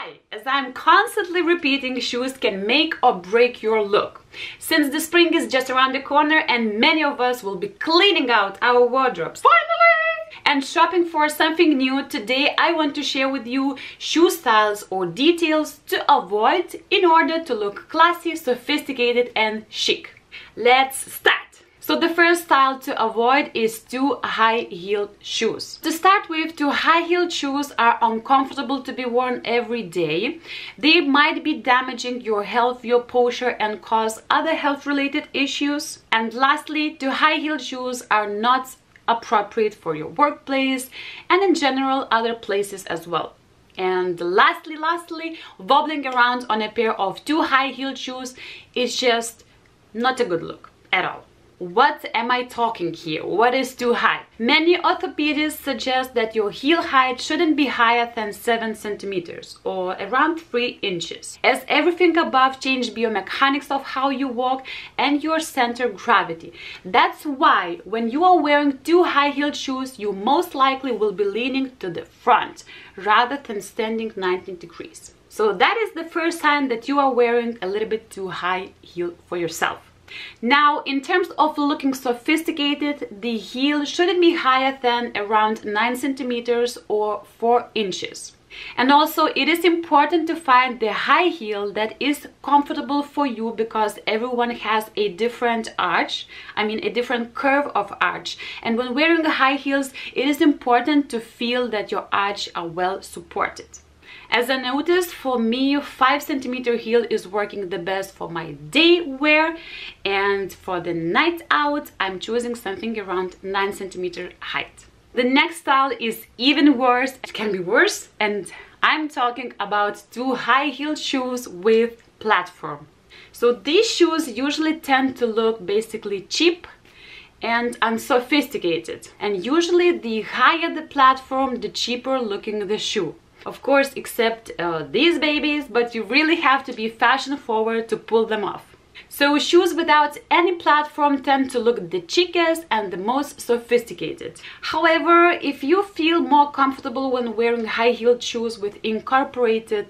Hi! As I'm constantly repeating, shoes can make or break your look. Since the spring is just around the corner and many of us will be cleaning out our wardrobes, finally! And shopping for something new, today I want to share with you shoe styles or details to avoid in order to look classy, sophisticated and chic. Let's start! So the first style to avoid is too high-heeled shoes. To start with, too high-heeled shoes are uncomfortable to be worn every day. They might be damaging your health, your posture, and cause other health-related issues. And lastly, too high-heeled shoes are not appropriate for your workplace and in general other places as well. And lastly, wobbling around on a pair of too high-heeled shoes is just not a good look at all. What am I talking here? What is too high? Many orthopedists suggest that your heel height shouldn't be higher than 7 centimeters or around 3 inches, as everything above changes biomechanics of how you walk and your center of gravity. That's why when you are wearing too high-heeled shoes, you most likely will be leaning to the front rather than standing 90 degrees. So that is the first sign that you are wearing a little bit too high heel for yourself. Now, in terms of looking sophisticated, the heel shouldn't be higher than around 9 centimeters or 4 inches. And also, it is important to find the high heel that is comfortable for you because everyone has a different arch, a different curve of arch. And when wearing high heels, it is important to feel that your arch are well supported. As I noticed, for me, 5 centimeter heel is working the best for my day wear, and for the night out, I'm choosing something around 9 centimeter height. The next style is even worse. It can be worse, and I'm talking about too high-heeled shoes with platform. So these shoes usually tend to look basically cheap and unsophisticated, and usually the higher the platform, the cheaper looking the shoe. Of course, except these babies, but you really have to be fashion forward to pull them off. So shoes without any platform tend to look the cheapest and the most sophisticated. However, if you feel more comfortable when wearing high-heeled shoes with incorporated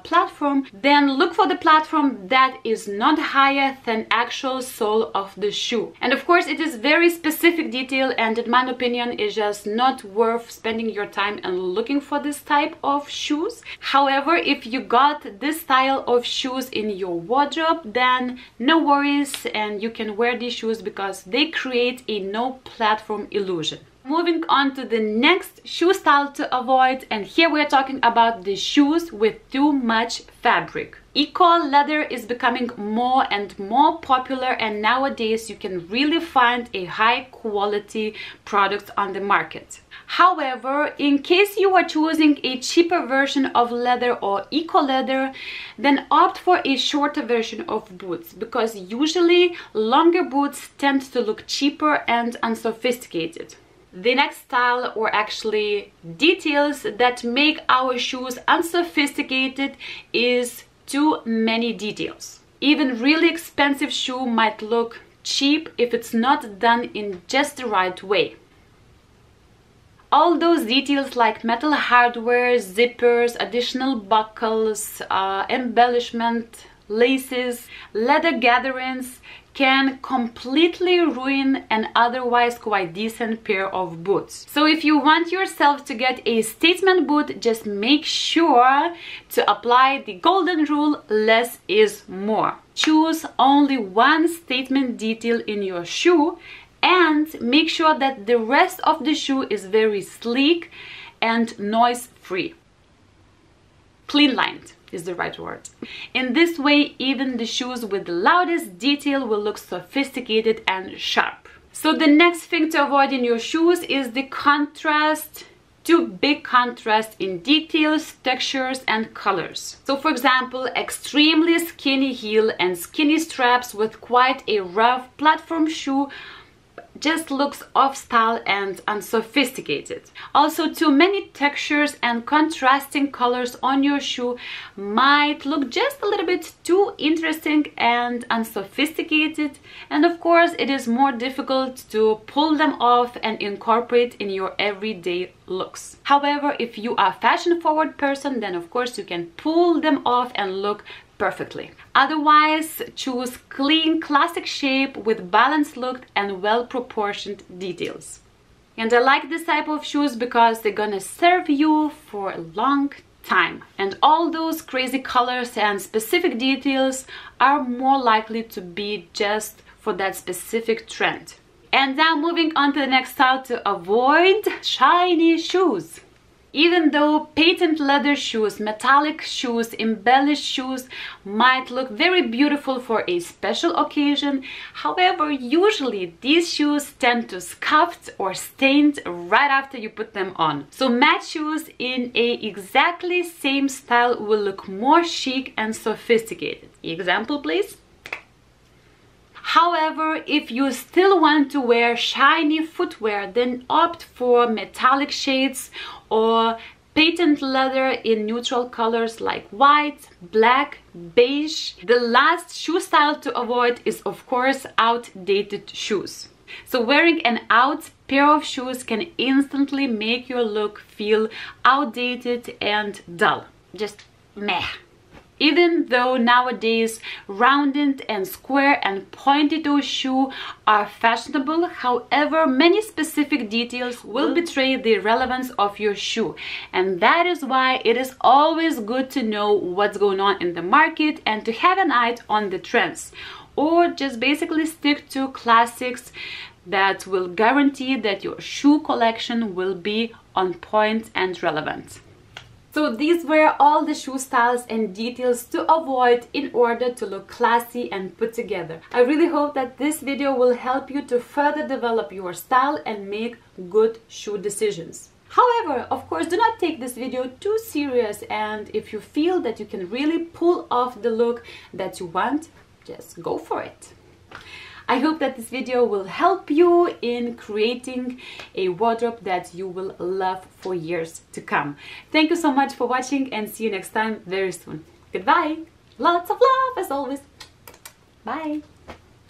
platform, then look for the platform that is not higher than actual sole of the shoe. And of course, it is very specific detail, and in my opinion, is just not worth spending your time and looking for this type of shoes. However, if you got this style of shoes in your wardrobe, then no worries, and you can wear these shoes because they create a no platform illusion. Moving on to the next shoe style to avoid, and here we are talking about the shoes with too much fabric. Eco leather is becoming more and more popular, and nowadays you can really find a high quality product on the market. However, in case you are choosing a cheaper version of leather or eco leather, then opt for a shorter version of boots, because usually longer boots tend to look cheaper and unsophisticated. The next style, or actually details that make our shoes unsophisticated, is too many details. Even really expensive shoe might look cheap if it's not done in just the right way. All those details like metal hardware, zippers, additional buckles, embellishment, laces, leather gatherings can completely ruin an otherwise quite decent pair of boots. So if you want yourself to get a statement boot, just make sure to apply the golden rule: less is more. Choose only one statement detail in your shoe and make sure that the rest of the shoe is very sleek and noise-free. Clean-lined is the right word. In this way, even the shoes with the loudest detail will look sophisticated and sharp. So the next thing to avoid in your shoes is the contrast. Too big contrast in details, textures and colors. So for example, extremely skinny heel and skinny straps with quite a rough platform shoe just looks off style and unsophisticated. Also, too many textures and contrasting colors on your shoe might look just a little bit too interesting and unsophisticated, and of course it is more difficult to pull them off and incorporate in your everyday looks. However, if you are a fashion-forward person, then of course you can pull them off and look perfectly. Otherwise, choose clean, classic shape with balanced look and well-proportioned details. And I like this type of shoes because they're gonna serve you for a long time. And all those crazy colors and specific details are more likely to be just for that specific trend. And now moving on to the next style, to avoid shiny shoes. Even though patent leather shoes, metallic shoes, embellished shoes might look very beautiful for a special occasion, however, usually these shoes tend to scuffed or stained right after you put them on. So matte shoes in a exactly same style will look more chic and sophisticated. Example, please. However, if you still want to wear shiny footwear, then opt for metallic shades or patent leather in neutral colors like white, black, beige. The last shoe style to avoid is, of course, outdated shoes. So wearing an out pair of shoes can instantly make your look feel outdated and dull. Just meh. Even though nowadays rounded and square and pointy toe shoes are fashionable, however, many specific details will betray the relevance of your shoe. And that is why it is always good to know what's going on in the market and to have an eye on the trends. Or just basically stick to classics that will guarantee that your shoe collection will be on point and relevant. So these were all the shoe styles and details to avoid in order to look classy and put together. I really hope that this video will help you to further develop your style and make good shoe decisions. However, of course, do not take this video too serious, and if you feel that you can really pull off the look that you want, just go for it. I hope that this video will help you in creating a wardrobe that you will love for years to come. Thank you so much for watching, and see you next time very soon. Goodbye. Lots of love as always. Bye.